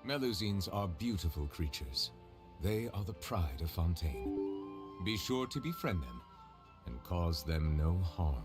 Melusines are beautiful creatures. They are the pride of Fontaine. Be sure to befriend them and cause them no harm.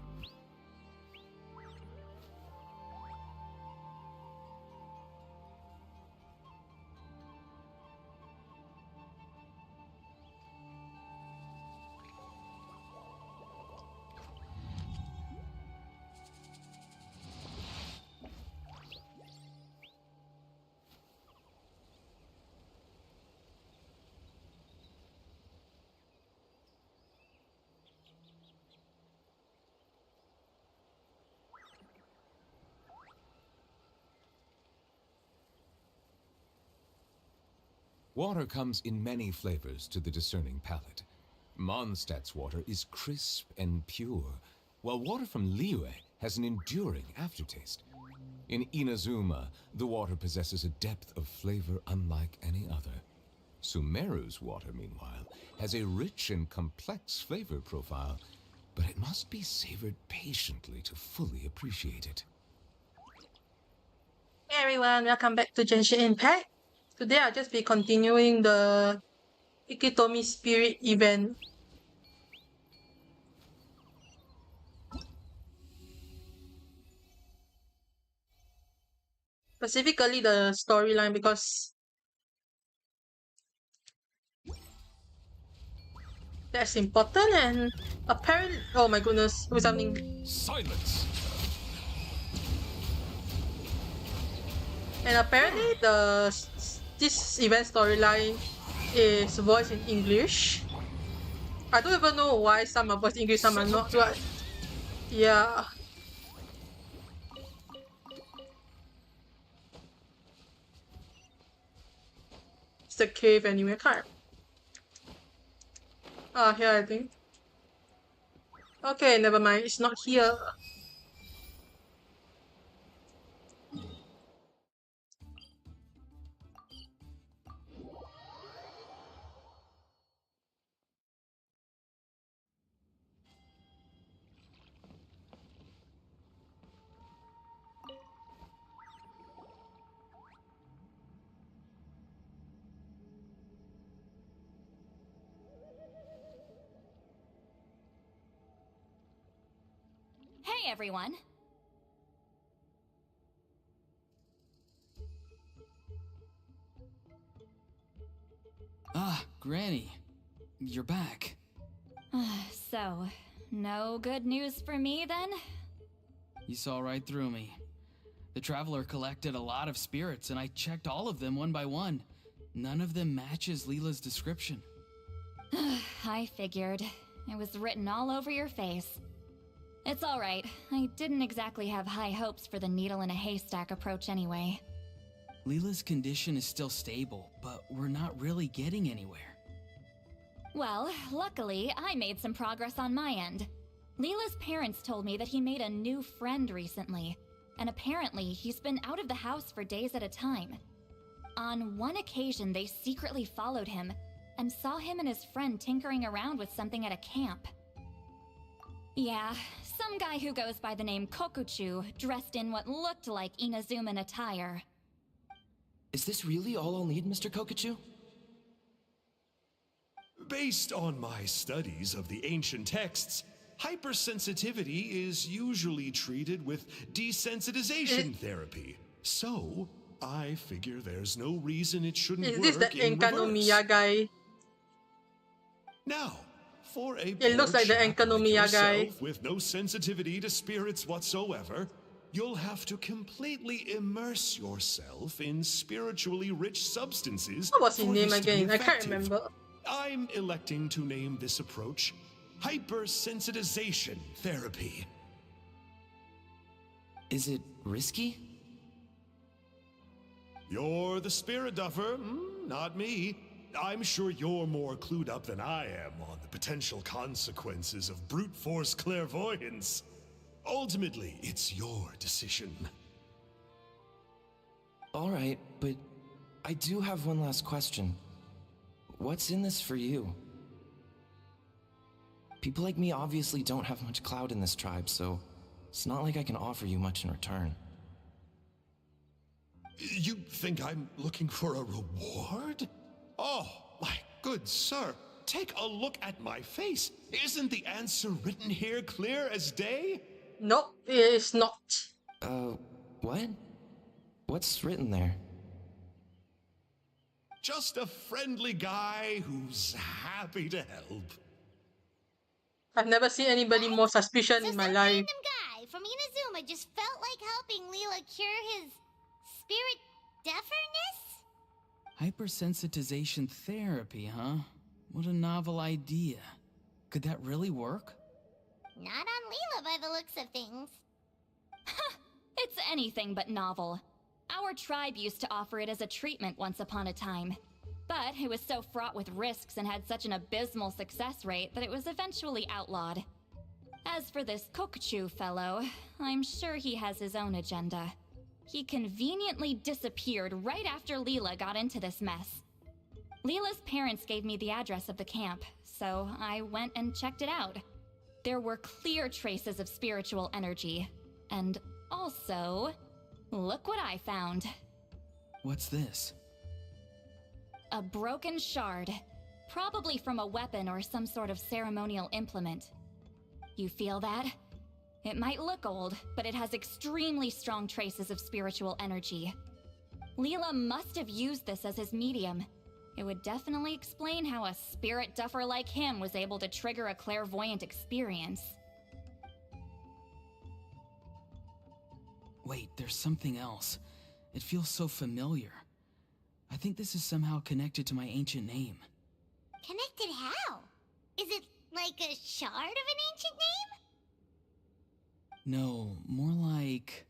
Water comes in many flavors to the discerning palate. Mondstadt's water is crisp and pure, while water from Liyue has an enduring aftertaste. In Inazuma, the water possesses a depth of flavor unlike any other. Sumeru's water, meanwhile, has a rich and complex flavor profile, but it must be savored patiently to fully appreciate it. Hey everyone, welcome back to Genshin Impact. Today I'll just be continuing the Iktomi Spirit event. Specifically the storyline, because that's important. And apparently, oh my goodness, with something. Silence! And apparently this event storyline is voiced in English. I don't even know why some are voiced in English, some are not, but yeah. It's the cave anyway, can't. Ah, here I think. Okay, never mind, it's not here. Hey everyone! Ah, Granny. You're back. So, no good news for me then? You saw right through me. The Traveler collected a lot of spirits, and I checked all of them one by one. None of them matches Leela's description. I figured. It was written all over your face. It's alright. I didn't exactly have high hopes for the needle in a haystack approach anyway. Leela's condition is still stable, but we're not really getting anywhere. Well, luckily, I made some progress on my end. Leela's parents told me that he made a new friend recently, and apparently he's been out of the house for days at a time. On one occasion, they secretly followed him and saw him and his friend tinkering around with something at a camp. Yeah, some guy who goes by the name Kokuchu, dressed in what looked like Inazuman attire. Is this really all I'll need, Mr. Kokuchu? Based on my studies of the ancient texts, hypersensitivity is usually treated with desensitization therapy. So, I figure there's no reason it shouldn't work in reverse. Is this the Enkanomiya guy? Now, for a It looks like the poor chap Enkanomiya guy. yourself with no sensitivity to spirits whatsoever, you'll have to completely immerse yourself in spiritually rich substances. What was his for name this to be again? I can't effective. remember. I'm electing to name this approach hypersensitization therapy. Is it risky? You're the spirit duffer, not me. I'm sure you're more clued up than I am on the potential consequences of brute force clairvoyance. Ultimately, it's your decision. All right, but I do have one last question. What's in this for you? People like me obviously don't have much clout in this tribe, so it's not like I can offer you much in return. You think I'm looking for a reward? Oh, my good sir, take a look at my face. Isn't the answer written here clear as day? Nope, it is not. What? What's written there? Just a friendly guy who's happy to help. I've never seen anybody more suspicious So in my some life. random guy from Inazuma just felt like helping Leela cure his spirit deaferness? Hypersensitization therapy, huh? What a novel idea. Could that really work? Not on Leela by the looks of things. It's anything but novel. Our tribe used to offer it as a treatment once upon a time. But it was so fraught with risks and had such an abysmal success rate that it was eventually outlawed. As for this Kokuchu fellow, I'm sure he has his own agenda. He conveniently disappeared right after Leela got into this mess. Leela's parents gave me the address of the camp, so I went and checked it out. There were clear traces of spiritual energy. And also, look what I found. What's this? A broken shard. Probably from a weapon or some sort of ceremonial implement. You feel that? It might look old, but it has extremely strong traces of spiritual energy. Leela must have used this as his medium. It would definitely explain how a spirit duffer like him was able to trigger a clairvoyant experience. Wait, there's something else. It feels so familiar. I think this is somehow connected to my ancient name. Connected how? Is it like a shard of an ancient name? No, more like...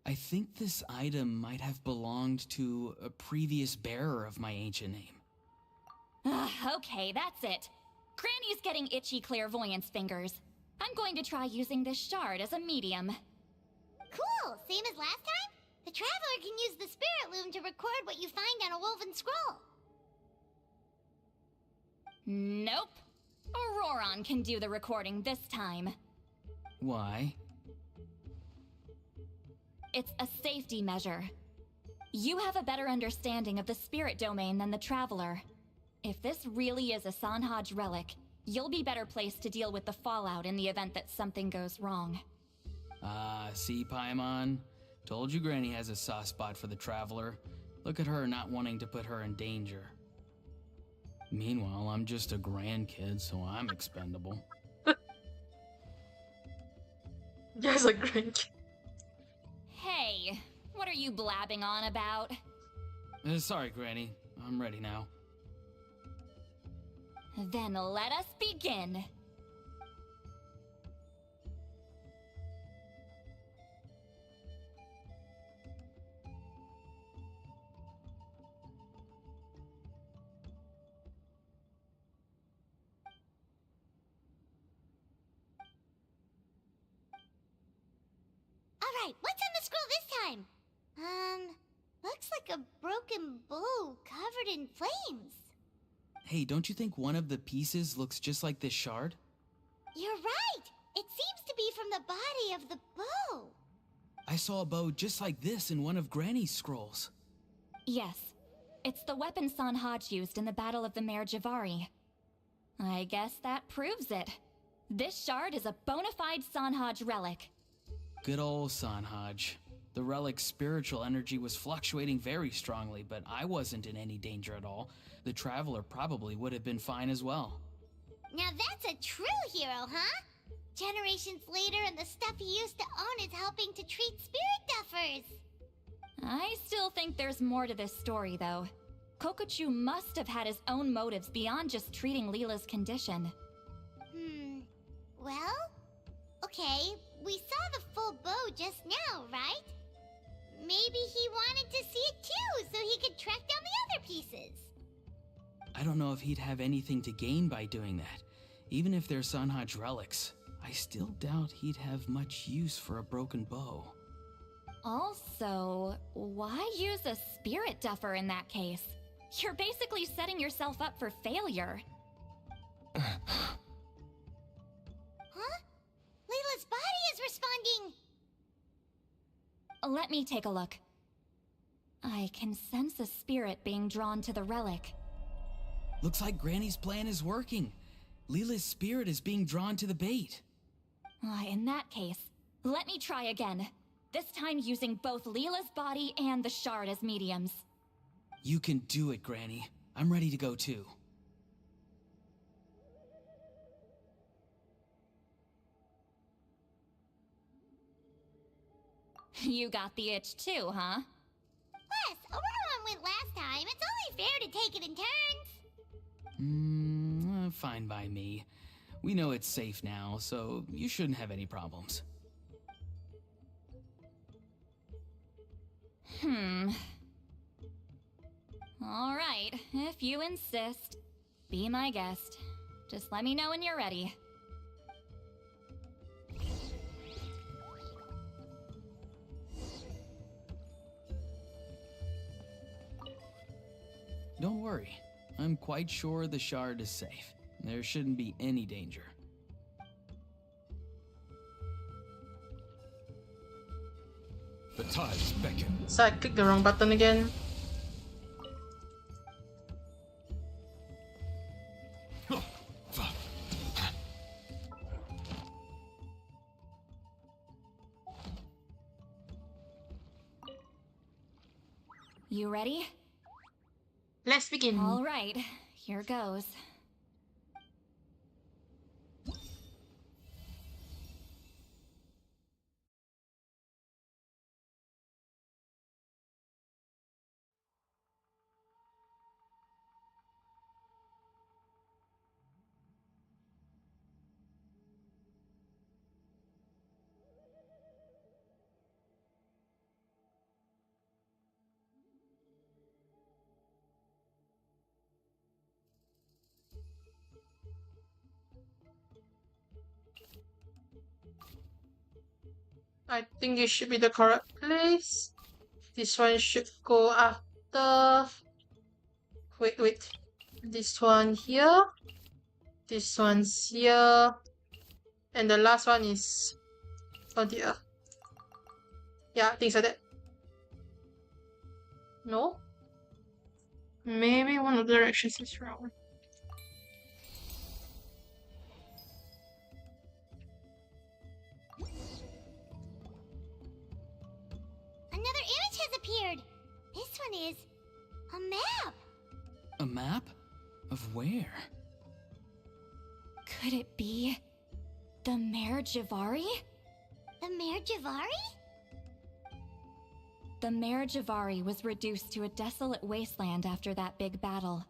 I think this item might have belonged to a previous bearer of my ancient name. Okay, that's it. Granny's getting itchy clairvoyance fingers. I'm going to try using this shard as a medium. Cool, same as last time? The Traveler can use the Spirit Loom to record what you find on a woven scroll. Nope. Auroron can do the recording this time. Why? It's a safety measure. You have a better understanding of the spirit domain than the Traveler. If this really is a Sanhaj relic, you'll be better placed to deal with the fallout in the event that something goes wrong. See, Paimon? Told you Granny has a soft spot for the Traveler. Look at her not wanting to put her in danger. Meanwhile, I'm just a grandkid, so I'm expendable. Yes, a drink. Hey, what are you blabbing on about? Sorry, Granny. I'm ready now. Then let us begin. Alright, what's on the scroll this time? Looks like a broken bow covered in flames. Hey, don't you think one of the pieces looks just like this shard? You're right! It seems to be from the body of the bow. I saw a bow just like this in one of Granny's scrolls. Yes, it's the weapon Sanhaj used in the Battle of the Mare Javari. I guess that proves it. This shard is a bona fide Sanhaj relic. Good old Sanhaj. The relic's spiritual energy was fluctuating very strongly, but I wasn't in any danger at all. The Traveler probably would have been fine as well. Now that's a true hero, huh? Generations later and the stuff he used to own is helping to treat spirit duffers. I still think there's more to this story, though. Kokuchu must have had his own motives beyond just treating Leela's condition. Well? Okay, we saw the full bow just now, right? Maybe he wanted to see it too, so he could track down the other pieces. I don't know if he'd have anything to gain by doing that. Even if they're Sanhaj relics, I still doubt he'd have much use for a broken bow. Also, why use a spirit duffer in that case? You're basically setting yourself up for failure. Huh? Layla's body is responding! Let me take a look. I can sense a spirit being drawn to the relic. Looks like Granny's plan is working. Leela's spirit is being drawn to the bait. In that case, let me try again. This time using both Leela's body and the shard as mediums. You can do it, Granny. I'm ready to go too. You got the itch too, huh? Plus, Auroron went last time. It's only fair to take it in turns. Fine by me. We know it's safe now, so you shouldn't have any problems. Alright, if you insist. Be my guest. Just let me know when you're ready. Don't worry. I'm quite sure the shard is safe. There shouldn't be any danger. The tides beckon. So I clicked the wrong button again. You ready? Let's begin. Alright, here goes. I think this should be the correct place. This one should go after. Wait. This one here. This one's here. And the last one is on here. Yeah, things like that. No? Maybe one of the directions is wrong. Another image has appeared. This one is a map. A map? Of where? Could it be the Mare Javari? The Mare Javari? The Mare Javari was reduced to a desolate wasteland after that big battle.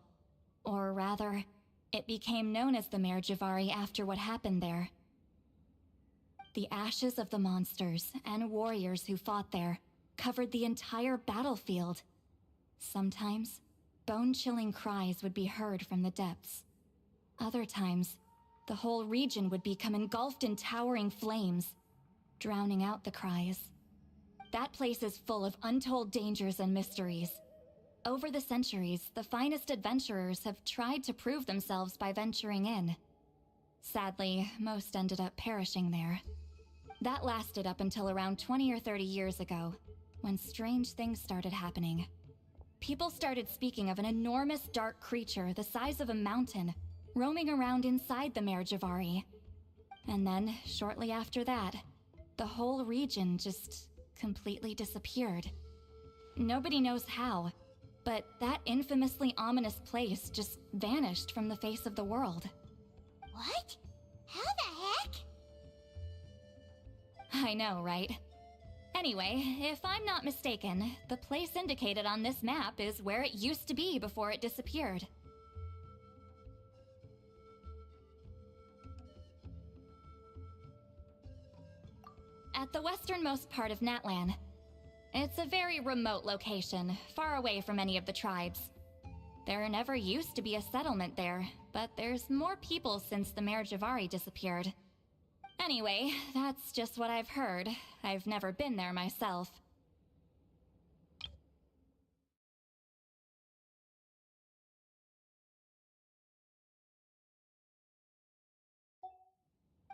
Or rather, it became known as the Mare Javari after what happened there. The ashes of the monsters and warriors who fought there covered the entire battlefield. Sometimes, bone-chilling cries would be heard from the depths. Other times, the whole region would become engulfed in towering flames, drowning out the cries. That place is full of untold dangers and mysteries. Over the centuries, the finest adventurers have tried to prove themselves by venturing in. Sadly, most ended up perishing there. That lasted up until around 20 or 30 years ago, when strange things started happening. People started speaking of an enormous dark creature the size of a mountain, roaming around inside the Mare Javari. And then, shortly after that, the whole region just completely disappeared. Nobody knows how, but that infamously ominous place just vanished from the face of the world. What? How the heck? I know, right? Anyway, if I'm not mistaken, the place indicated on this map is where it used to be before it disappeared. At the westernmost part of Natlan. It's a very remote location, far away from any of the tribes. There never used to be a settlement there, but there's more people since the Mare Javari disappeared. Anyway, that's just what I've heard. I've never been there myself.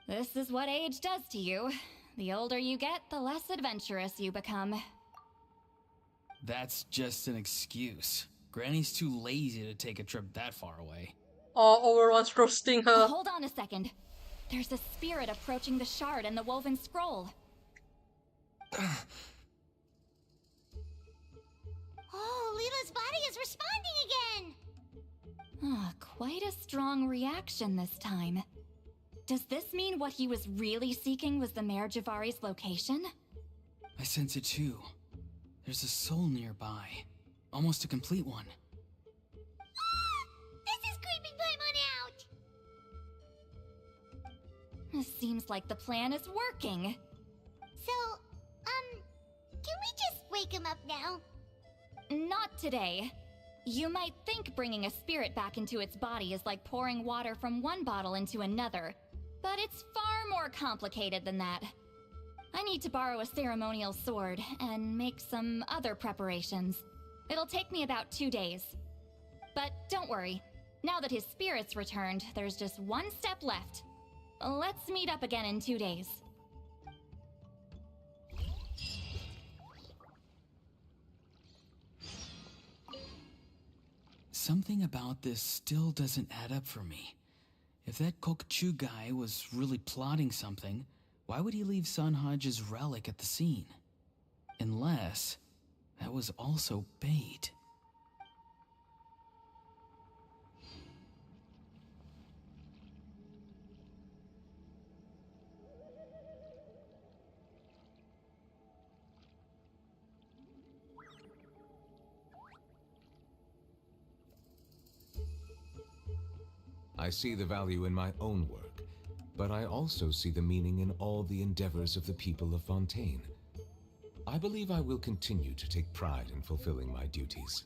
This is what age does to you. The older you get, the less adventurous you become. That's just an excuse. Granny's too lazy to take a trip that far away. Oh, everyone's roasting her. Hold on a second. There's a spirit approaching the shard and the woven scroll. Oh, Leela's body is responding again! Quite a strong reaction this time. Does this mean what he was really seeking was the Mare Javari's location? I sense it too. There's a soul nearby. Almost a complete one. This is creeping Paimon out! Seems like the plan is working. So, can we just wake him up now? Not today. You might think bringing a spirit back into its body is like pouring water from one bottle into another, but it's far more complicated than that. I need to borrow a ceremonial sword and make some other preparations. It'll take me about 2 days. But don't worry, now that his spirit's returned, there's just one step left. Let's meet up again in 2 days. Something about this still doesn't add up for me. If that Kokchu guy was really plotting something, why would he leave Sanhaja's relic at the scene? Unless that was also bait. I see the value in my own work, but I also see the meaning in all the endeavors of the people of Fontaine. I believe I will continue to take pride in fulfilling my duties.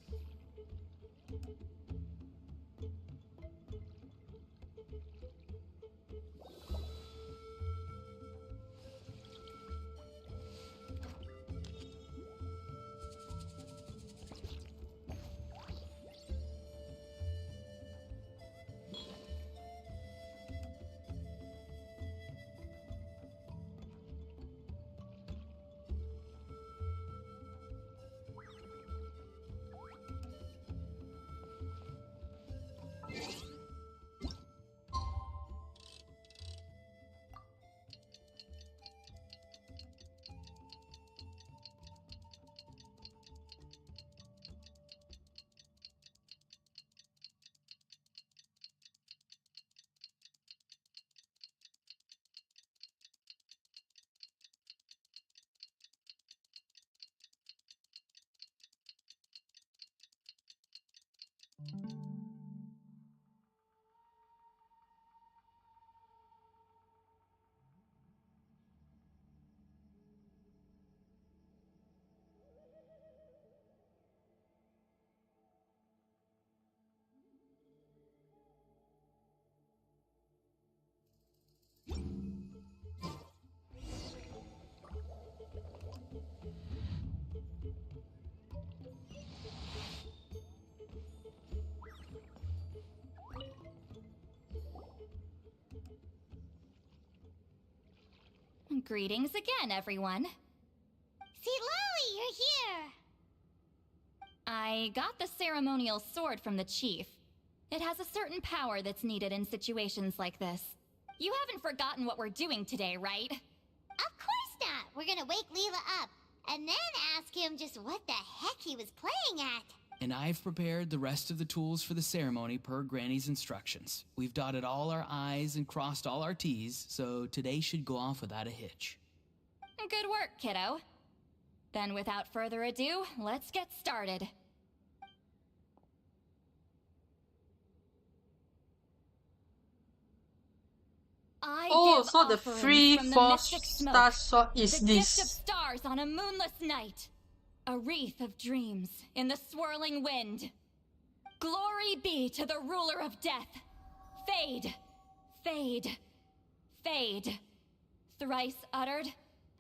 Greetings again, everyone. See, Lolly, you're here! I got the ceremonial sword from the chief. It has a certain power that's needed in situations like this. You haven't forgotten what we're doing today, right? Of course not! We're gonna wake Leela up, and then ask him just what the heck he was playing at. And I've prepared the rest of the tools for the ceremony per Granny's instructions. We've dotted all our I's and crossed all our T's, so today should go off without a hitch. Good work, kiddo. Then without further ado, let's get started. Oh, so the free mystic star sword is the gift of this. stars on a moonless night. A wreath of dreams in the swirling wind. Glory be to the ruler of death. Fade, fade, fade. Thrice uttered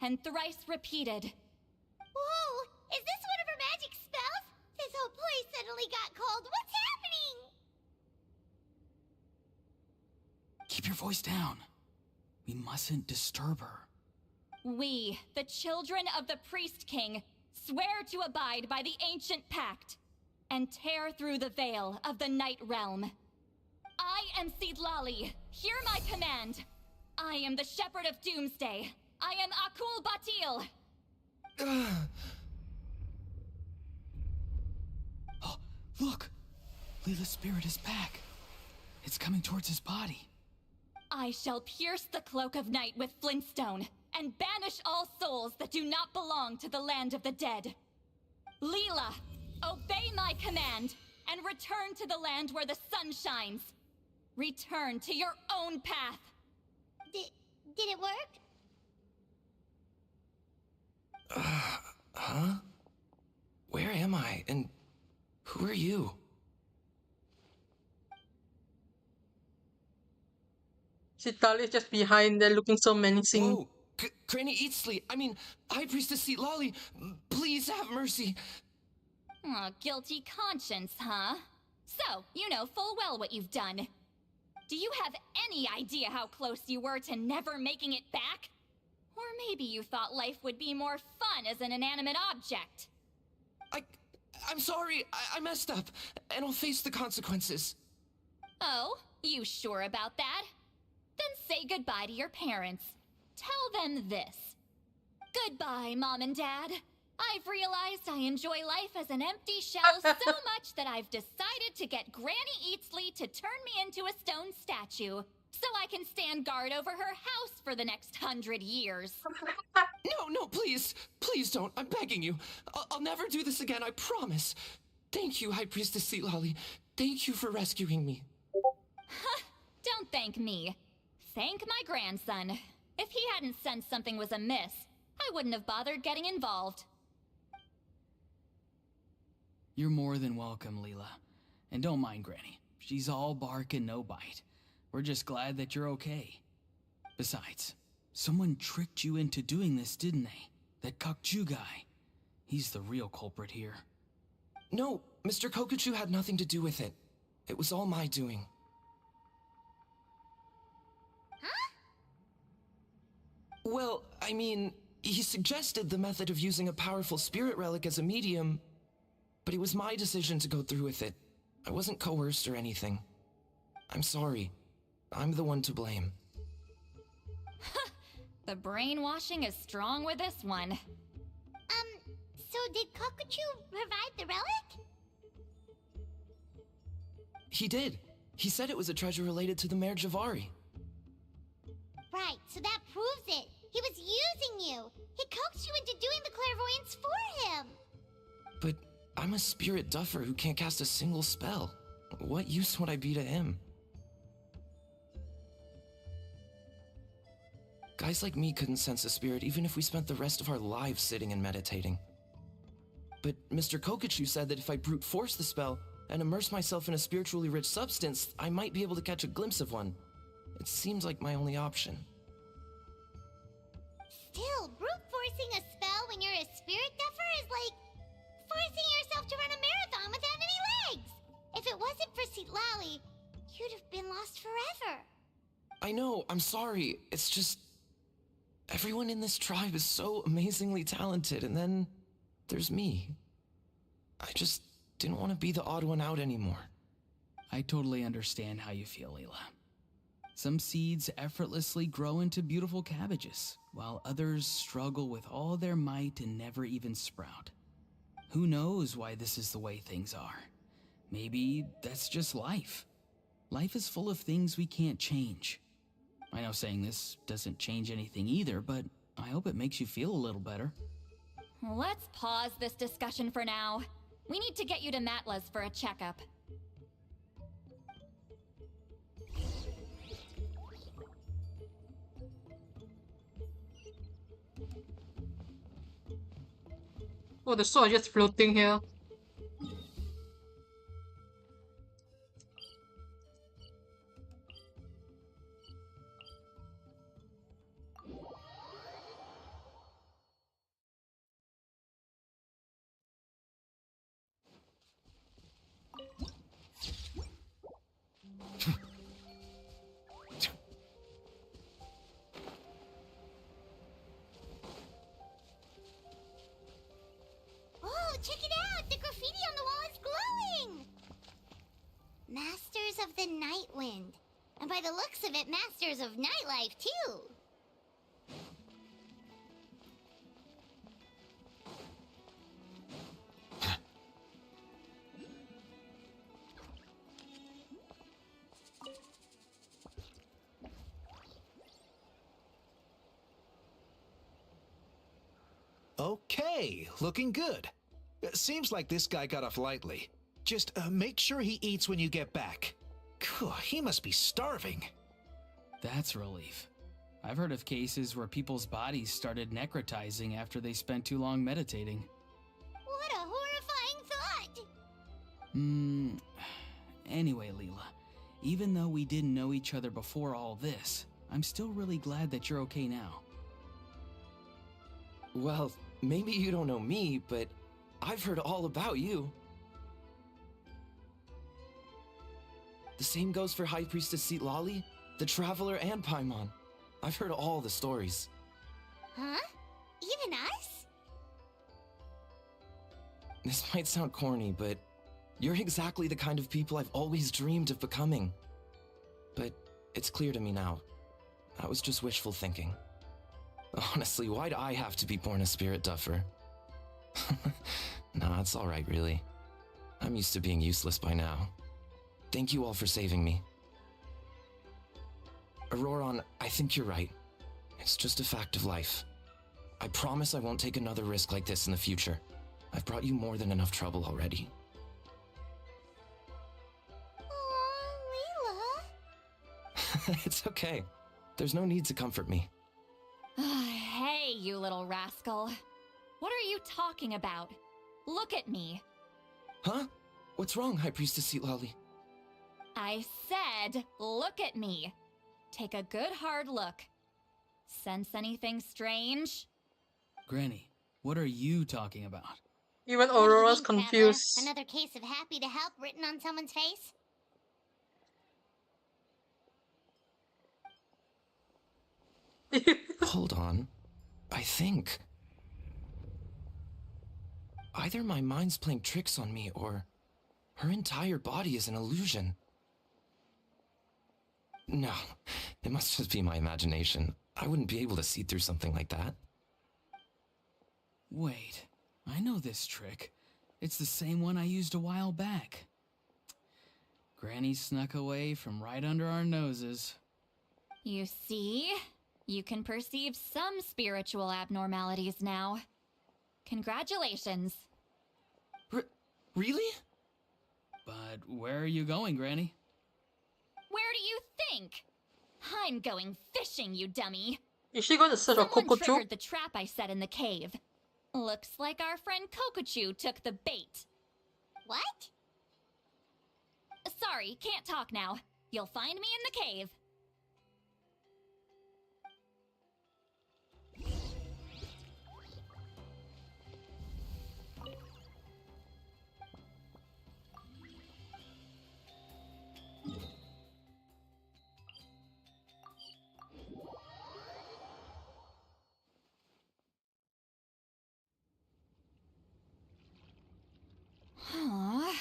and thrice repeated. Whoa! Is this one of her magic spells? This whole place suddenly got cold. What's happening? Keep your voice down. We mustn't disturb her. We, the children of the Priest King, swear to abide by the ancient pact, and tear through the veil of the Night Realm. I am Seedlali. Hear my command. I am the Shepherd of Doomsday. I am Akul Batil. Oh, look! Leela's spirit is back. It's coming towards his body. I shall pierce the cloak of night with flintstone, and banish all souls that do not belong to the land of the dead. Leela, obey my command, and return to the land where the sun shines. Return to your own path. Did it work? Huh? Where am I? And who are you? Chitali is just behind there looking so menacing. Whoa! Granny Eatsley, I mean, High Priestess Seedlali, please have mercy. Aw, guilty conscience, huh? So, you know full well what you've done. Do you have any idea how close you were to never making it back? Or maybe you thought life would be more fun as an inanimate object. I'm sorry, I messed up, and I'll face the consequences. Oh, you sure about that? Then say goodbye to your parents. Tell them this. Goodbye, Mom and Dad. I've realized I enjoy life as an empty shell so much that I've decided to get Granny Eatsley to turn me into a stone statue, so I can stand guard over her house for the next 100 years. No, please. Please don't. I'm begging you. I'll never do this again, I promise. Thank you, High Priestess Seedlali. Thank you for rescuing me. Don't thank me. Thank my grandson. If he hadn't sensed something was amiss, I wouldn't have bothered getting involved. You're more than welcome, Leela. And don't mind Granny. She's all bark and no bite. We're just glad that you're okay. Besides, someone tricked you into doing this, didn't they? That Kokju guy. He's the real culprit here. No, Mr. Kokuchu had nothing to do with it. It was all my doing. Huh? Well, I mean, he suggested the method of using a powerful spirit relic as a medium, but it was my decision to go through with it. I wasn't coerced or anything. I'm sorry. I'm the one to blame. The brainwashing is strong with this one. So did Kokuchu provide the relic? He did. He said it was a treasure related to the Mare Javari. Right, so that proves it. He was using you. He coaxed you into doing the clairvoyance for him. But I'm a spirit duffer who can't cast a single spell. What use would I be to him? Guys like me couldn't sense a spirit even if we spent the rest of our lives sitting and meditating. But Mr. Kokuchu said that if I brute force the spell and immerse myself in a spiritually rich substance, I might be able to catch a glimpse of one. It seems like my only option. Still, brute forcing a spell when you're a spirit duffer is like forcing yourself to run a marathon without any legs. If it wasn't for Seedlali, you'd have been lost forever. I know, I'm sorry. It's just... everyone in this tribe is so amazingly talented, and then there's me. I just didn't want to be the odd one out anymore. I totally understand how you feel, Leela. Some seeds effortlessly grow into beautiful cabbages, while others struggle with all their might and never even sprout. Who knows why this is the way things are? Maybe that's just life. Life is full of things we can't change. I know saying this doesn't change anything either, but I hope it makes you feel a little better. Let's pause this discussion for now. We need to get you to Matla's for a checkup. Oh, the sword just floating here. by the looks of it, masters of nightlife, too. Okay, looking good. Seems like this guy got off lightly. Just make sure he eats when you get back. He must be starving. That's a relief. I've heard of cases where people's bodies started necrotizing after they spent too long meditating. What a horrifying thought! Anyway, Leela, even though we didn't know each other before all this, I'm still really glad that you're okay now. Well, maybe you don't know me, but I've heard all about you. The same goes for High Priestess Citlali, the Traveler, and Paimon. I've heard all the stories. Huh? Even us? This might sound corny, but you're exactly the kind of people I've always dreamed of becoming. But it's clear to me now. That was just wishful thinking. Honestly, why'd I have to be born a spirit duffer? Nah, it's alright, really. I'm used to being useless by now. Thank you all for saving me. Auroron, I think you're right. It's just a fact of life. I promise I won't take another risk like this in the future. I've brought you more than enough trouble already. Aw, Leela. It's okay. There's no need to comfort me. Hey, you little rascal. What are you talking about? Look at me. Huh? What's wrong, High Priestess Citlali? I said, look at me. Take a good hard look. Sense anything strange? Granny, what are you talking about? Even What do you Aurora's mean, Traveler? confused. Another case of happy to help written on someone's face? Hold on. I think... either my mind's playing tricks on me, or her entire body is an illusion. No, it must just be my imagination. I wouldn't be able to see through something like that. Wait, I know this trick. It's the same one I used a while back. Granny snuck away from right under our noses. You see? You can perceive some spiritual abnormalities now. Congratulations. Really? But where are you going, Granny? Where do you think? I'm going fishing, you dummy. Is she going to search for Someone Kokochu? triggered the trap I set in the cave. Looks like our friend Kokochu took the bait. What? Sorry, can't talk now. You'll find me in the cave. Aw.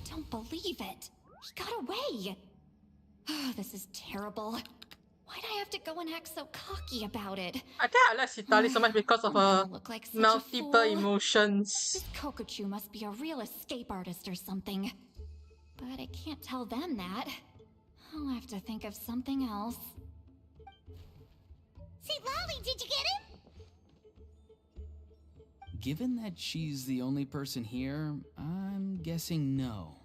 Don't believe it. He got away. Oh, this is terrible. Why'd I have to go and act so cocky about it? I think I like Citlali so much because of I'm her gonna look like such a multiple fool. emotions. This Kokochu must be a real escape artist or something. But I can't tell them that. I'll have to think of something else. Citlali, did you get him? Given that she's the only person here, I'm guessing no.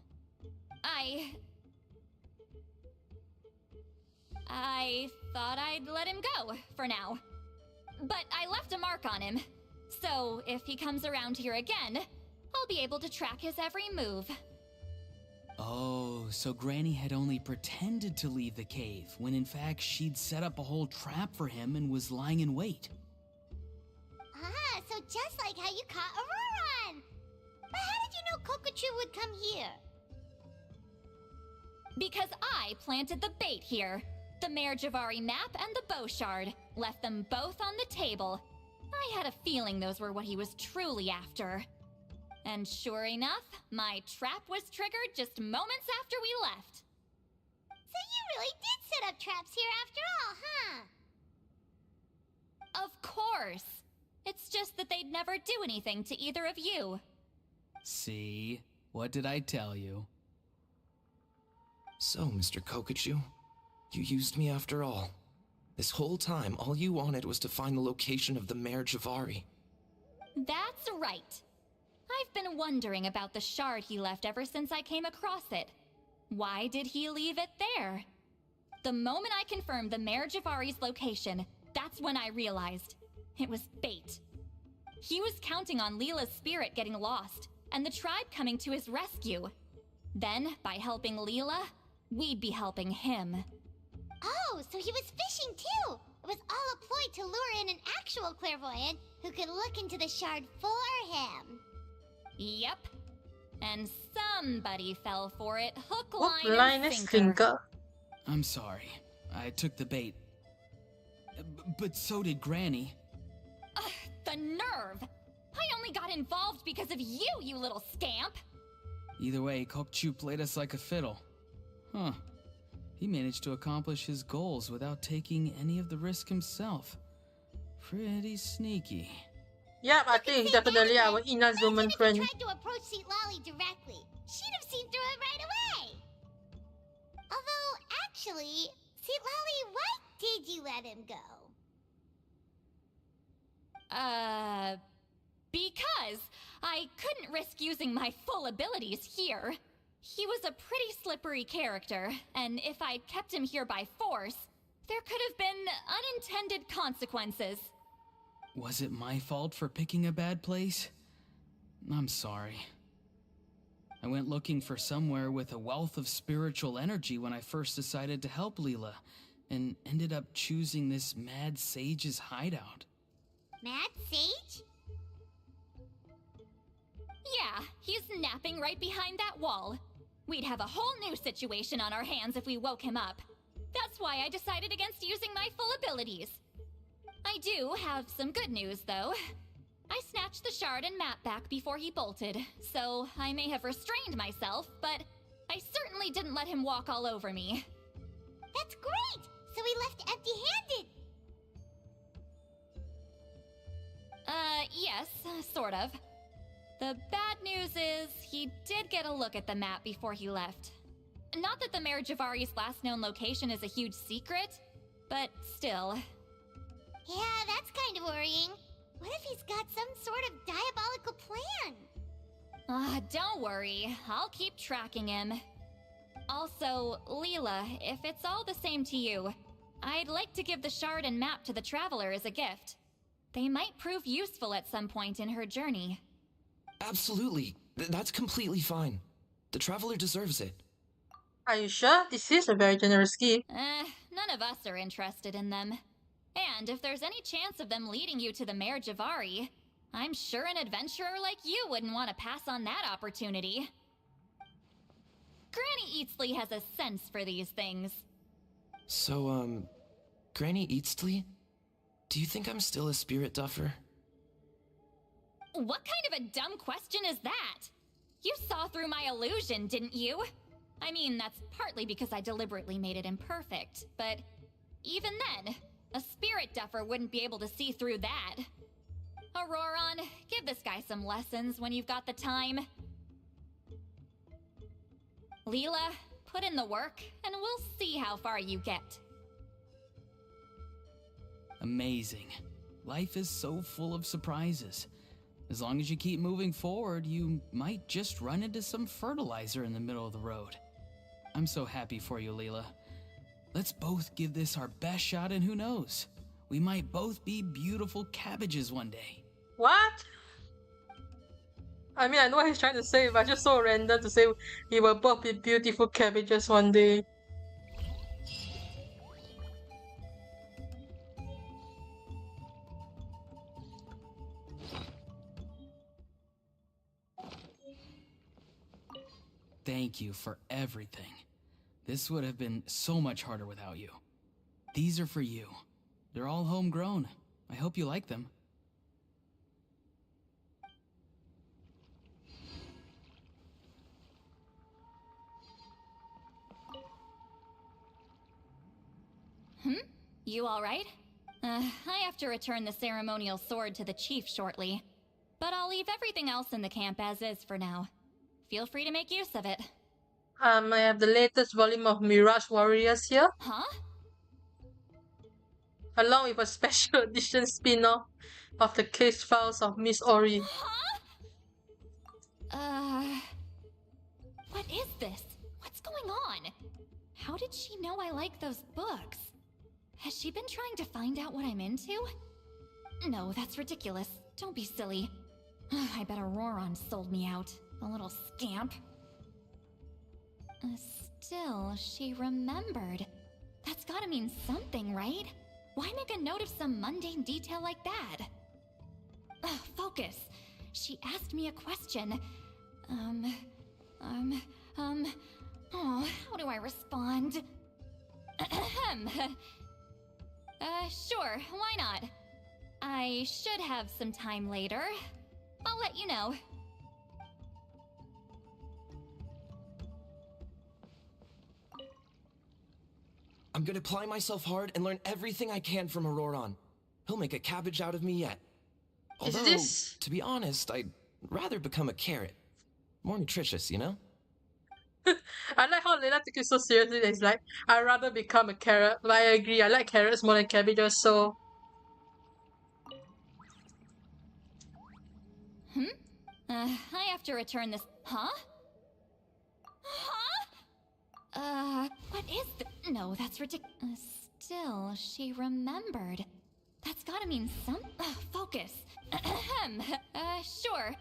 I thought I'd let him go, for now. But I left a mark on him. So if he comes around here again, I'll be able to track his every move. Oh, so Granny had only pretended to leave the cave, when in fact she'd set up a whole trap for him and was lying in wait. Ah, so just like how you caught Auroron! But how did you know Kokochu would come here? Because I planted the bait here. The Mare Javari map and the bow shard. Left them both on the table. I had a feeling those were what he was truly after. And sure enough, my trap was triggered just moments after we left. So you really did set up traps here after all, huh? Of course. It's just that they'd never do anything to either of you. See? What did I tell you? So, Mr. Kokachu, you used me after all. This whole time, all you wanted was to find the location of the Mare Javari. That's right. I've been wondering about the shard he left ever since I came across it. Why did he leave it there? The moment I confirmed the Mare Javari's location, that's when I realized it was bait. He was counting on Leela's spirit getting lost, and the tribe coming to his rescue. Then, by helping Leela, we'd be helping him. Oh, so he was fishing too! It was all a ploy to lure in an actual clairvoyant who could look into the shard for him. Yep. And somebody fell for it, hook, Hook, line, line, and and sinker. sinker. I'm sorry. I took the bait. But so did Granny. Ugh, the nerve! I only got involved because of you, you little scamp! Either way, Kokchu played us like a fiddle. Huh. He managed to accomplish his goals without taking any of the risk himself. Pretty sneaky. Yep, I think he's definitely our Inazuman If friend. he tried to approach Seat Lally directly, she'd have seen through it right away. Although, actually, Seat Lally, why did you let him go? Because I couldn't risk using my full abilities here. He was a pretty slippery character, and if I'd kept him here by force, there could have been unintended consequences. Was it my fault for picking a bad place? I'm sorry. I went looking for somewhere with a wealth of spiritual energy when I first decided to help Leela, and ended up choosing this mad sage's hideout. Mad Sage? Yeah, he's napping right behind that wall. We'd have a whole new situation on our hands if we woke him up. That's why I decided against using my full abilities. I do have some good news, though. I snatched the shard and map back before he bolted, so I may have restrained myself, but I certainly didn't let him walk all over me. That's great! So we left empty-handed! Yes, sort of. The bad news is, he did get a look at the map before he left. Not that the Mare Javari's last known location is a huge secret, but still. Yeah, that's kind of worrying. What if he's got some sort of diabolical plan? Don't worry. I'll keep tracking him. Also, Leela, if it's all the same to you, I'd like to give the shard and map to the Traveler as a gift. They might prove useful at some point in her journey. Absolutely. That's completely fine. The Traveler deserves it. Are you sure? This is a very generous gift. None of us are interested in them. And if there's any chance of them leading you to the Mare Javari, I'm sure an adventurer like you wouldn't want to pass on that opportunity. Granny Eatsley has a sense for these things. So, Granny Eatsley? Do you think I'm still a spirit duffer? What kind of a dumb question is that? You saw through my illusion, didn't you? I mean, that's partly because I deliberately made it imperfect, but even then, a spirit duffer wouldn't be able to see through that. Auroron, give this guy some lessons when you've got the time. Leela, put in the work, and we'll see how far you get. Amazing. Life is so full of surprises. As long as you keep moving forward, you might just run into some fertilizer in the middle of the road. I'm so happy for you, Leela. Let's both give this our best shot, and who knows? We might both be beautiful cabbages one day. What? I mean, I know what he's trying to say, but just so random to say we will both be beautiful cabbages one day. Thank you for everything. This would have been so much harder without you. These are for you. They're all homegrown. I hope you like them. You alright? I have to return the ceremonial sword to the chief shortly. But I'll leave everything else in the camp as is for now. Feel free to make use of it. I have the latest volume of Mirage Warriors here, Huh? along with a special edition spin-off of the case files of Miss Ori. Huh? What is this? What's going on? How did she know I like those books? Has she been trying to find out what I'm into? No, that's ridiculous. Don't be silly. I bet Auroron sold me out. The little scamp. Still, she remembered. That's gotta mean something, right? Why make a note of some mundane detail like that? Focus. She asked me a question. Oh, how do I respond? Sure, why not? I should have some time later. I'll let you know. I'm gonna apply myself hard and learn everything I can from Auroron. He'll make a cabbage out of me yet. Is Although, this- to be honest, I'd rather become a carrot. More nutritious, you know? I like how Layla took it so seriously that it's like, I'd rather become a carrot. But I agree, I like carrots more than cabbages, so... I have to return this. Huh? Huh? What is th- No, that's ridiculous. Still, she remembered. That's gotta mean some- Focus. Sure.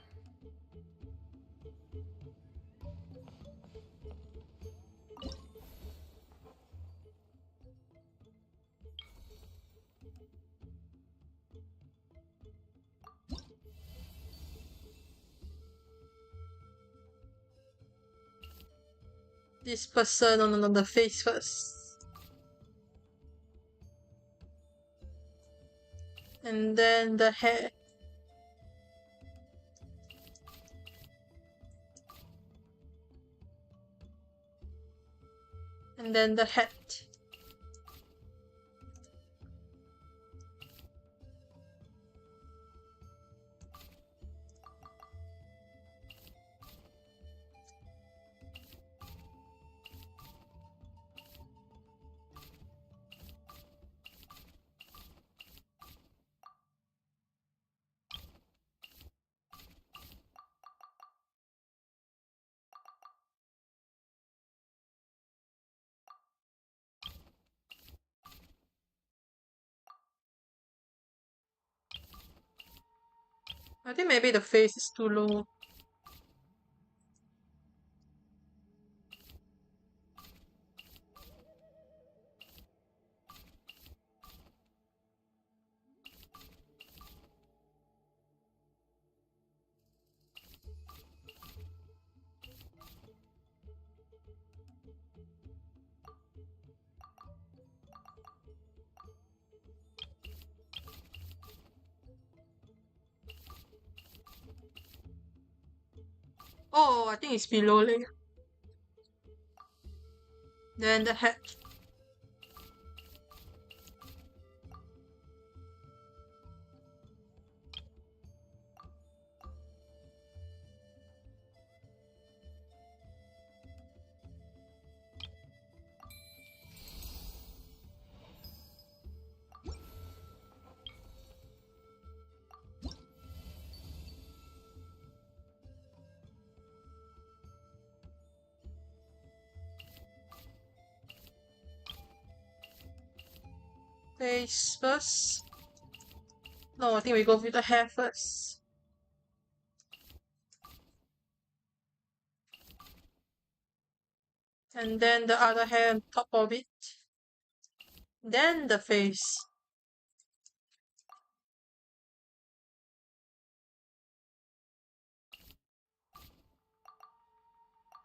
This person on the face first. And then the hair. And then the hat. I think maybe the face is too low. Oh, I think it's below leg. Then the hat. Face first. No, I think we go with the hair first. And then the other hair on top of it. Then the face.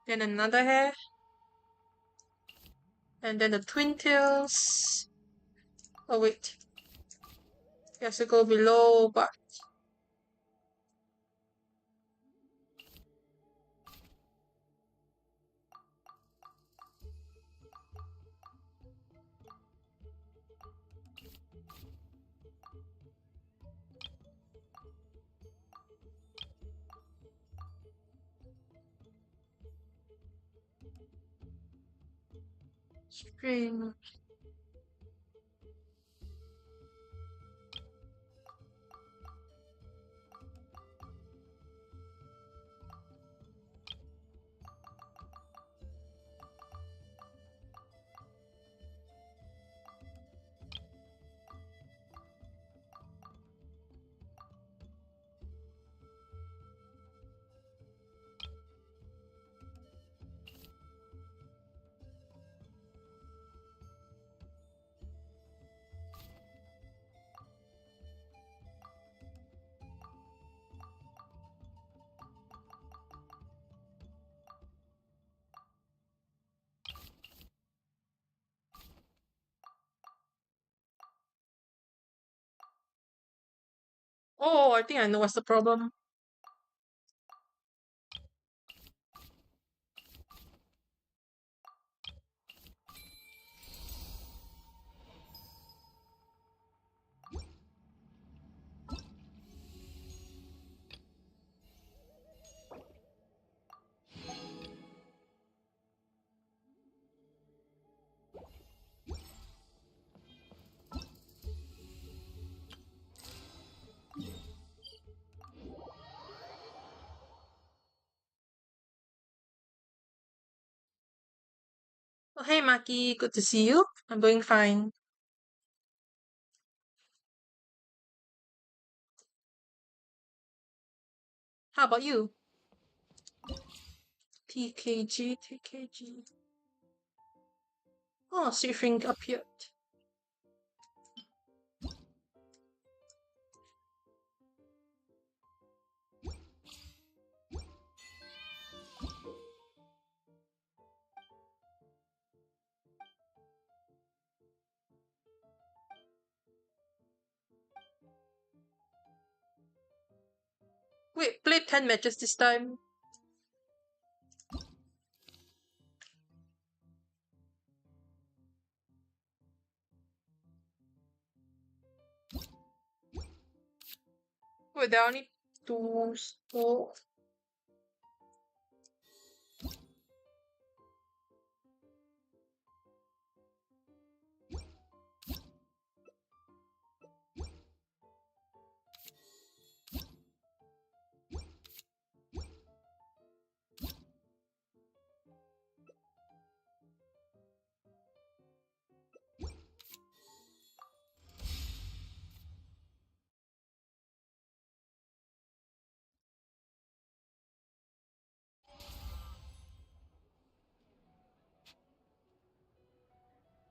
Then another hair. And then the twin tails. Oh wait. It has to go below, but String. Oh, I think I know what's the problem. Oh, hey, Maki, good to see you. I'm doing fine. How about you? TKG, TKG. Oh, Seafring appeared. Wait, play 10 matches this time. Wait, there are only two. Oh.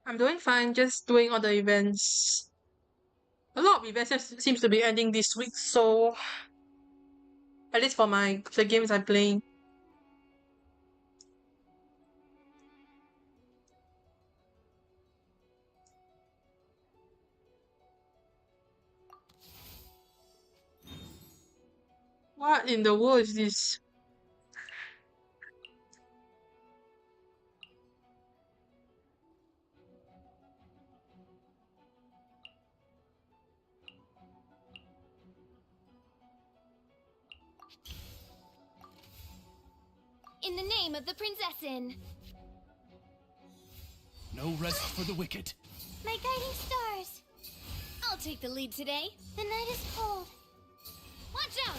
I'm doing fine, just doing all the events. A lot of events seems to be ending this week, so at least for the games I'm playing. What in the world is this? In the name of the Princessin. No rest for the wicked. My guiding stars. I'll take the lead today. The night is cold. Watch out!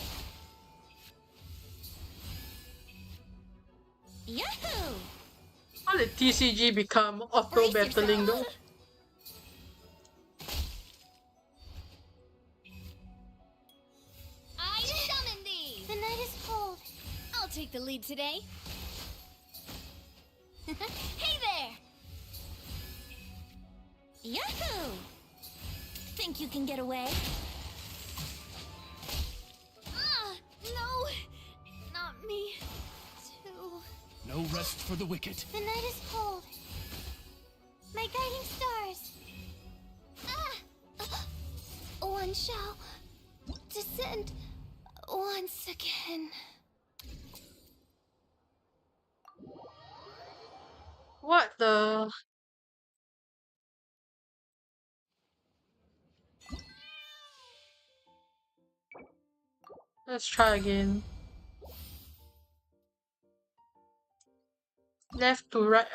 Yahoo! How did TCG become auto Brace battling though? yourself. I summon thee! The night is cold. I'll take the lead today. Hey there! Yahoo! Think you can get away? Ah, no! Not me, too. No rest for the wicked. The night is cold. My guiding stars. Ah! One shall descend once again. What the? Let's try again. Left to right.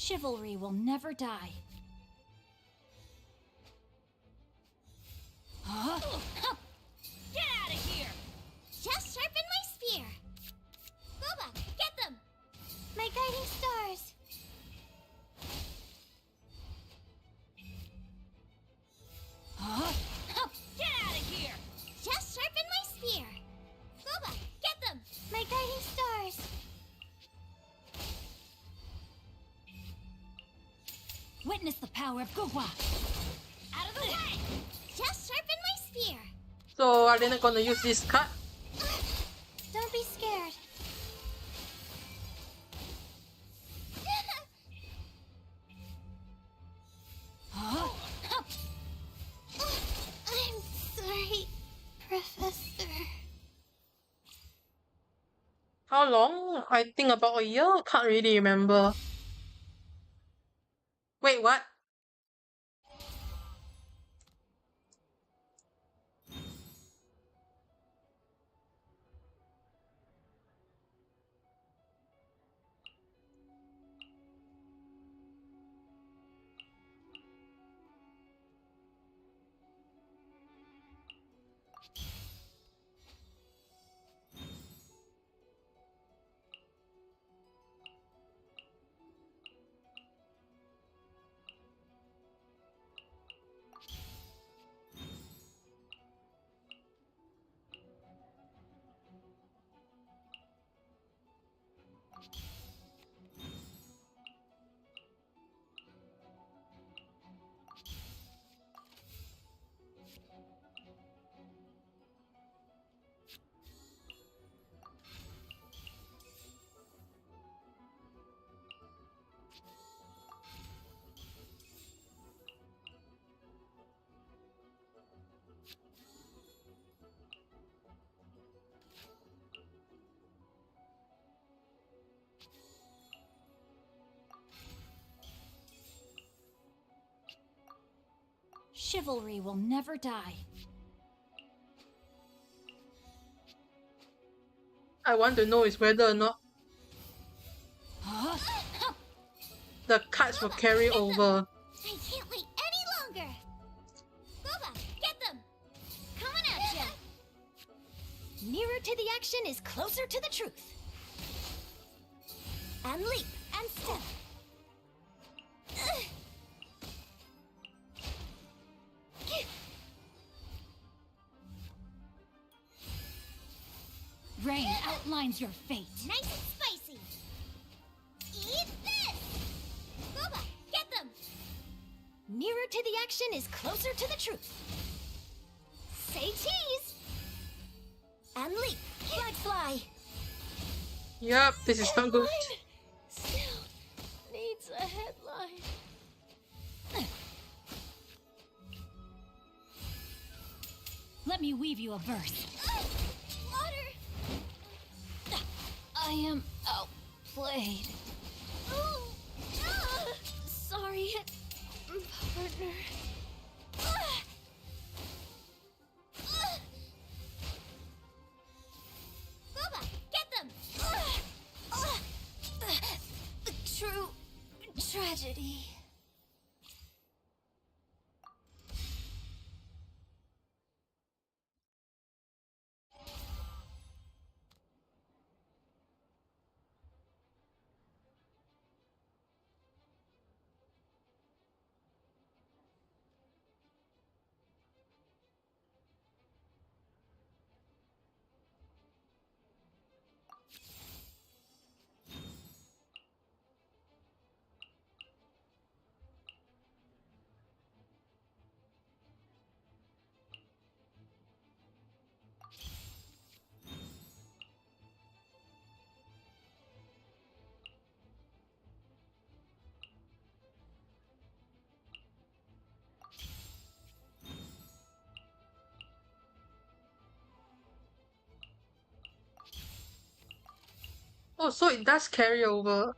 Chivalry will never die. Huh? Get out of here! Just sharpen my spear. Boba, get them! My guiding stars. Huh? Get out of here! Just sharpen my spear. Boba, get them! My guiding stars. Witness the power of Gugwa! Out of the way! Just sharpen my spear. So are they not gonna use this card? Don't be scared. Huh? I'm sorry, Professor. How long? I think about a year. Can't really remember. Wait, what? Chivalry will never die. I want to know is whether or not Huh? the cards will carry over. I can't wait any longer. Boba, get them! Coming at you. Nearer to the action is closer to the truth. And leap and step. Rain outlines your fate. Nice and spicy. Eat this! Boba, get them! Nearer to the action is closer to the truth. Say cheese! And leap. Flag fly. Yup, this is not good. Still needs a headline. Let me weave you a verse. Water! I am outplayed. Oh! Sorry, partner. Boba, get them! True tragedy. Oh, so it does carry over.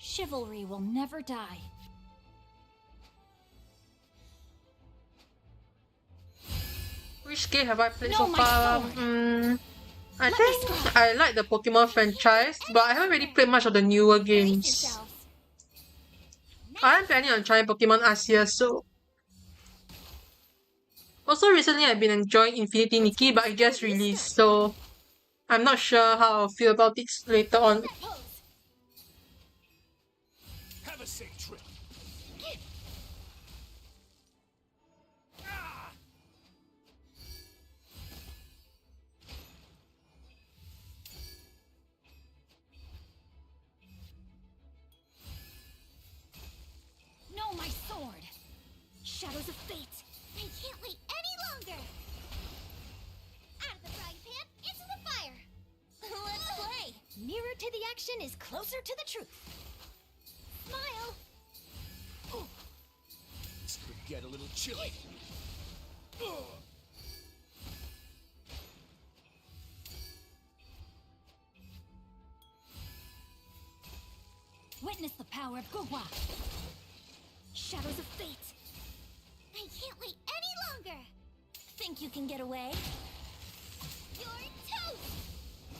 Chivalry will never die. Which game have I played No, so my far? sword. I think I like the Pokemon franchise, but I haven't really played much of the newer Brace games. yourselves. I'm planning on trying Pokemon Arceus, so. Also, recently I've been enjoying Infinity Nikki, but it just released, so I'm not sure how I'll feel about it later on. That pose. Have a safe trip. No, my sword. Shadows of fate. I can't wait any longer! Out of the frying pan, into the fire! Let's play! Nearer to the action is closer to the truth. Smile! This could get a little chilly. Witness the power of Gugwa. Shadows of fate. I can't wait any longer! Think you can get away? You're toast!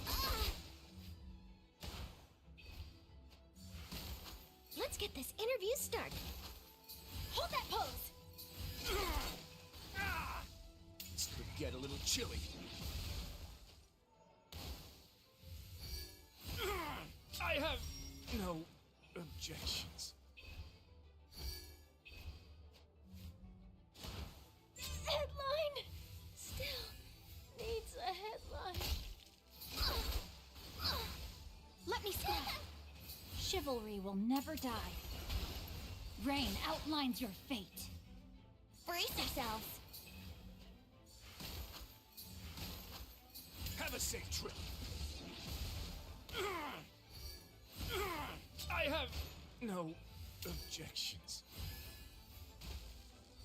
Ah, Let's get this interview started. Hold that pose. This could get a little chilly. I have no objections. Headline still needs a headline. Let me spell. Chivalry will never die. Rain outlines your fate. brace yourselves! Have a safe trip. I have no objections.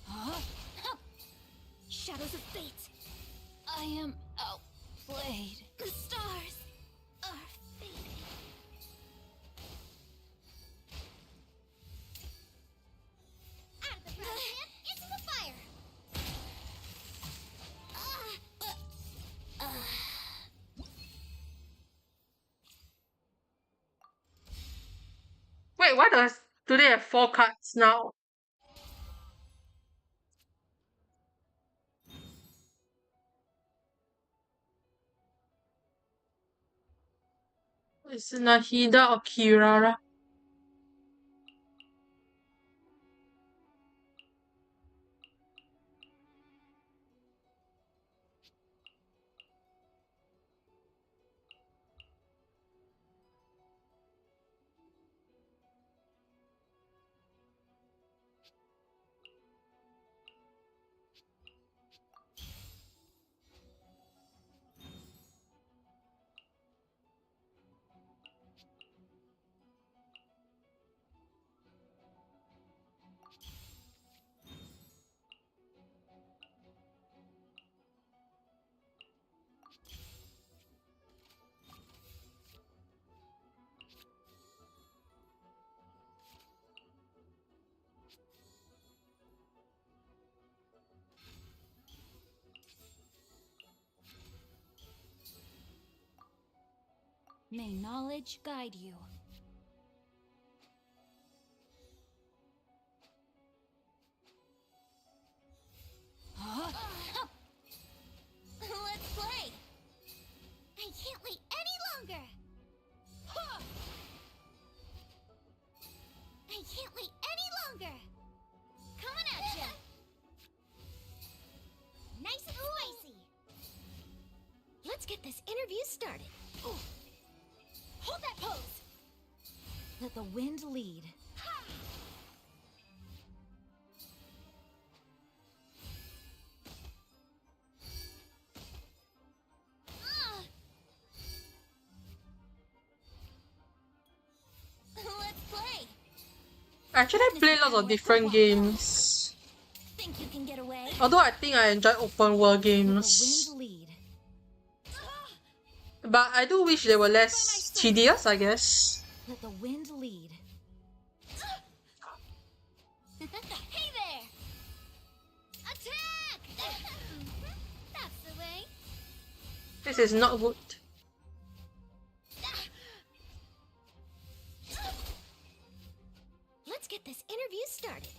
Huh? Shadows of fate. I am outplayed. The stars are fading. Out of the frying pan, into the fire! Wait, why do they have 4 cards now? Is it Nahida or Kirara? May knowledge guide you. Huh? Let's play! I can't wait any longer! I can't wait any longer! Coming at ya! Nice and spicy! Let's get this interview started. Hold that pose. Let the wind lead. Let's play! Actually, I play lots of different games. Think you can get away? Although I think I enjoy open world Let the games. wind lead. But I do wish they were less tedious, I guess. Let the wind lead. This is not good. Let's get this interview started.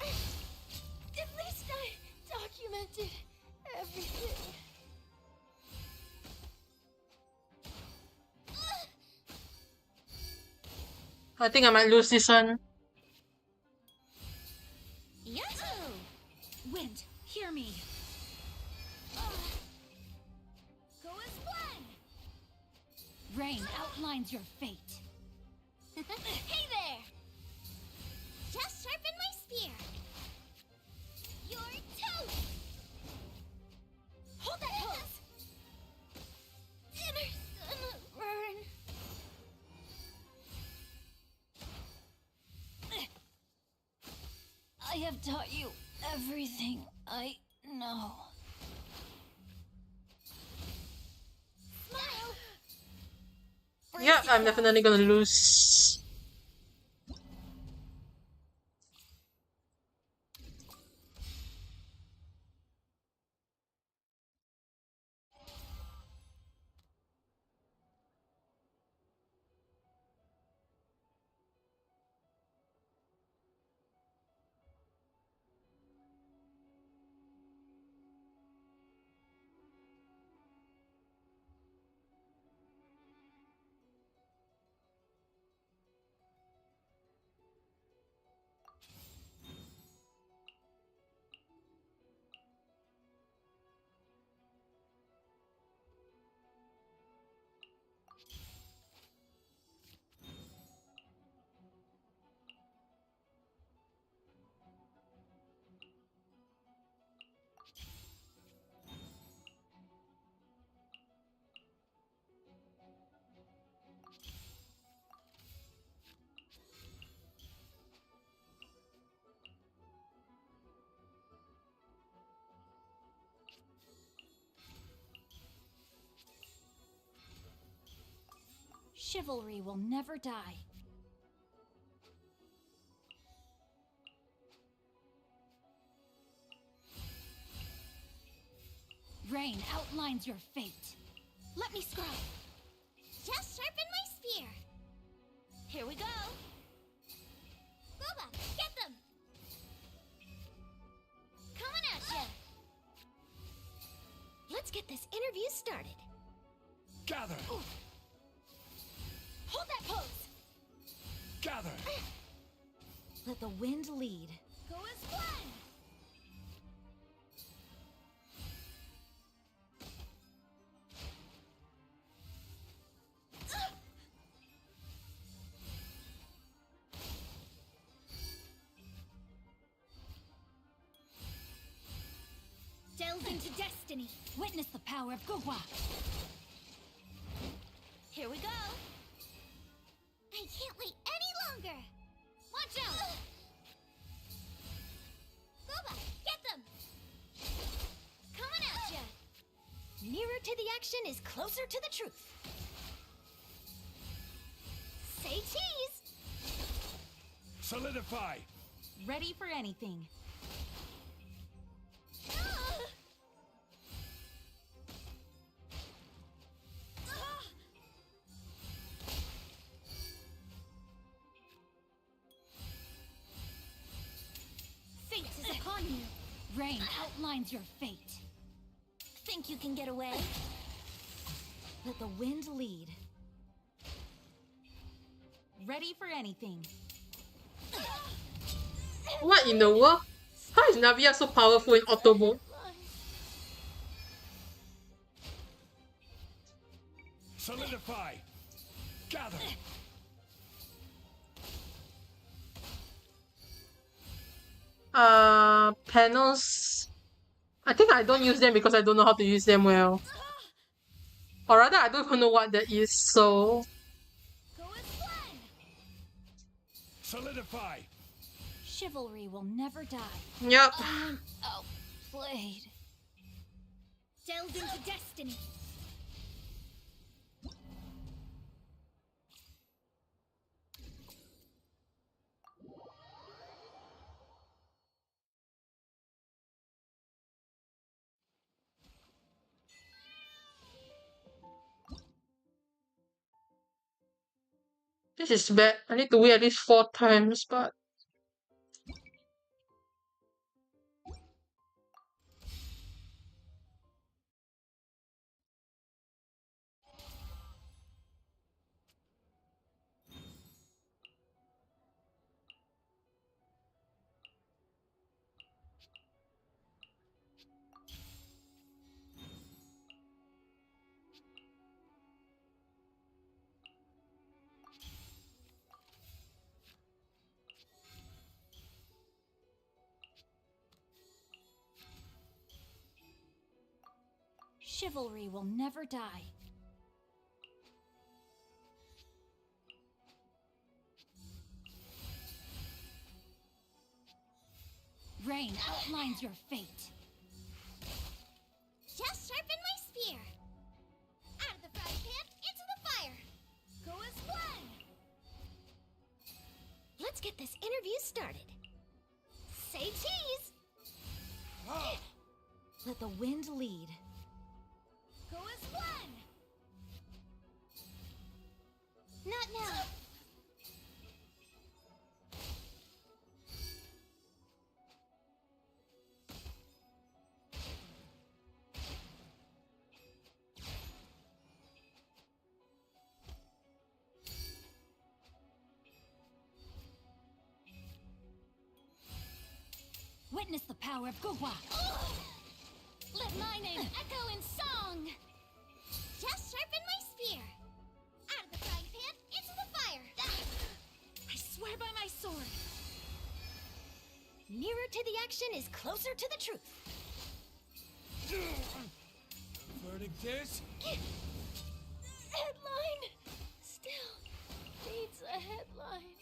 At least I documented everything. I think I might lose this one. Yahoo! Wind, hear me. Go as one. Rain outlines your fate. Hey there! Just sharpen my spear. Your toast! Hold that pose! Dinner's gonna burn. I have taught you everything I know. Smile! Yeah, I'm definitely gonna lose. Chivalry will never die. Rain outlines your fate. Let me scroll. Just sharpen my spear. Here we go. Boba, get them! Coming at ya! Let's get this interview started. Gather! Hold that pose! Gather! Let the wind lead. Go as one! Delve into destiny. Witness the power of Gugwa. Here we go. I can't wait any longer. Watch out! Boba, get them! Coming at ya! Nearer to the action is closer to the truth. Say cheese! Solidify! Ready for anything. Fate is upon you. Rain outlines your fate. Think you can get away? Let the wind lead. Ready for anything. What in the world? How is Navia so powerful in auto mode? Solidify! Gather! Panels. I think I don't use them because I don't know how to use them well. Or rather, I don't even know what that is, so... Go as one! Solidify! Chivalry will never die. Yep. Outplayed. Delve into destiny. This is bad. I need to wait at least 4 times, but Chivalry will never die. Rain outlines your fate. Just sharpen my spear. Out of the frying pan, into the fire. Go as one. Let's get this interview started. Say cheese. Let the wind lead. Go as one. Not now. Witness the power of Gugwa. Let my name echo in song. Just sharpen my spear. Out of the frying pan, into the fire. I swear by my sword. Nearer to the action is closer to the truth. Verdict is Headline still needs a headline.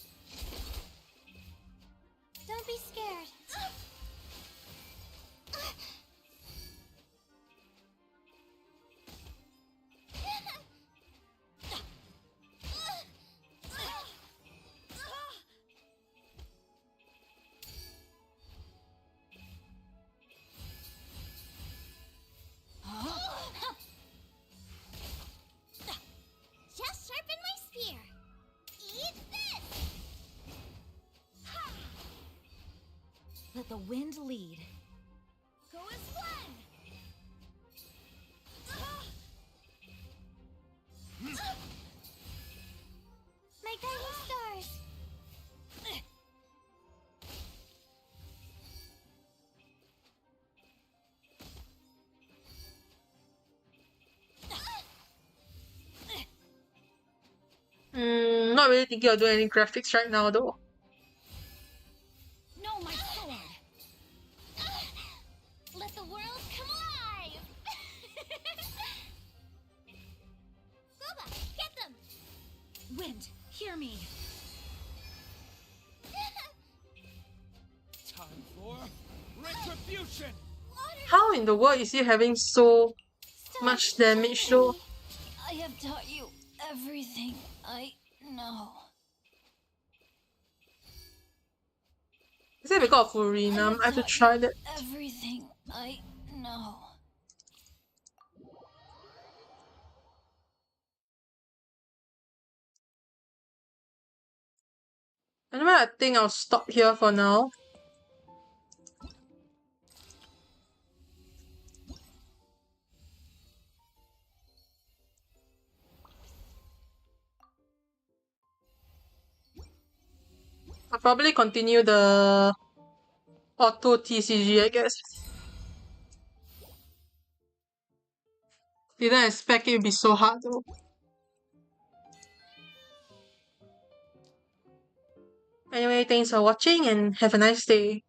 Don't be scared. Just sharpen my spear. Eat this. Let the wind lead. Go as one. My guiding stars. not really thinking of doing any graphics right now though. No, my sword. Let the world come alive. Goba, get them. Wind, hear me. time for retribution. How in the world is he having so much damage though? I have taught you everything I know. Is it because of Furinam? I have to try that. Everything I know. Anyway, I think I'll stop here for now. I'll probably continue the auto TCG, I guess. Didn't expect it to be so hard though. Anyway, thanks for watching and have a nice day.